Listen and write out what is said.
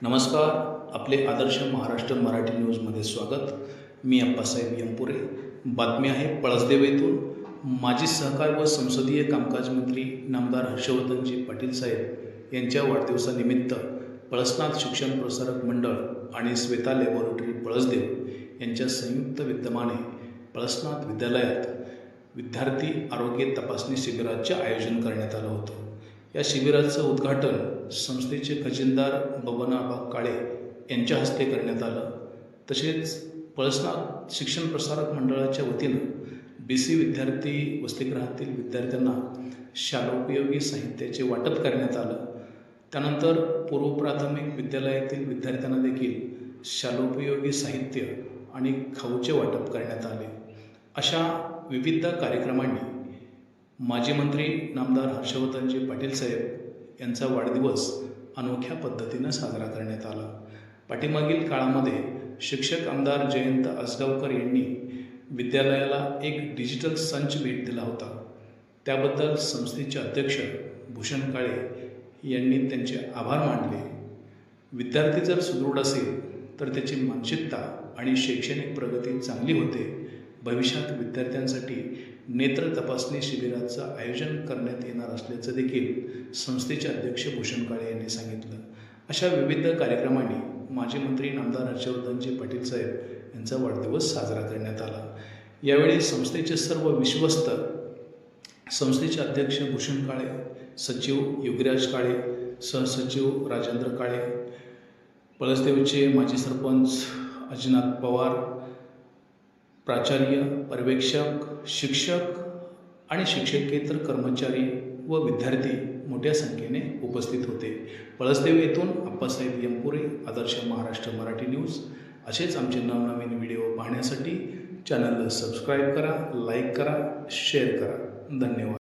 नमस्कार. आपले आदर्श महाराष्ट्र मराठी न्यूजमध्ये स्वागत. मी अप्पासाहेब यंपुरे. बातमी आहे पळसदेव येथून. माजी सहकार व संसदीय कामकाज मंत्री नामदार हर्षवर्धनजी पाटील साहेब यांच्या वाढदिवसानिमित्त पळसनाथ शिक्षण प्रसारक मंडळ आणि श्वेता लॅबोरेटरी पळसदेव यांच्या संयुक्त विद्यमाने पळसनाथ विद्यालयात विद्यार्थी आरोग्य तपासणी शिबिराचे आयोजन करण्यात आलं होतं. या शिबिराचं उद्घाटन संस्थेचे खजिनदार बबनआबा काळे यांच्या हस्ते करण्यात आलं. तसेच पळसनाथ शिक्षण प्रसारक मंडळाच्या वतीनं BC विद्यार्थी वसतिगृहातील विद्यार्थ्यांना शालोपयोगी साहित्याचे वाटप करण्यात आलं. त्यानंतर पूर्व प्राथमिक विद्यालयातील विद्यार्थ्यांना देखील शालोपयोगी साहित्य आणि खाऊचे वाटप करण्यात आले. अशा विविध कार्यक्रमांनी माजी मंत्री नामदार हर्षवर्धनजी पाटील साहेब यांचा वाढदिवस अनोख्या पद्धतीनं साजरा करण्यात आला. पाठीमागील काळामध्ये शिक्षक आमदार जयंत आसगावकर यांनी विद्यालयाला एक डिजिटल संच भेट दिला होता. त्याबद्दल संस्थेचे अध्यक्ष भूषण काळे यांनी त्यांचे आभार मानले. विद्यार्थी जर सुदृढ असेल तर त्याची मानसिकता आणि शैक्षणिक प्रगती चांगली होते. भविष्यात विद्यार्थ्यांसाठी नेत्र तपासणी शिबिराचं आयोजन करण्यात येणार असल्याचं देखील संस्थेचे अध्यक्ष भूषण काळे यांनी सांगितलं. अशा विविध कार्यक्रमांनी माजी मंत्री नामदार हर्षवर्धनजी पाटील साहेब यांचा वाढदिवस साजरा करण्यात आला. यावेळी संस्थेचे सर्व विश्वस्त, संस्थेचे अध्यक्ष भूषण काळे, सचिव योगीराज काळे, सहसचिव राजेंद्र काळे, पळसदेवचे माजी सरपंच अजिनाथ पवार, प्राचार्य, पर्यवेक्षक, शिक्षक आणि शिक्षकेतर कर्मचारी व विद्यार्थी मोठ्या संख्येने उपस्थित होते. पळसदेव येथून अप्पासाहेब यंपुरे, आदर्श महाराष्ट्र मराठी न्यूज. असेच आमचे नवनवीन व्हिडिओ पाहण्यासाठी चॅनलला सबस्क्राईब करा, लाईक करा, शेअर करा. धन्यवाद.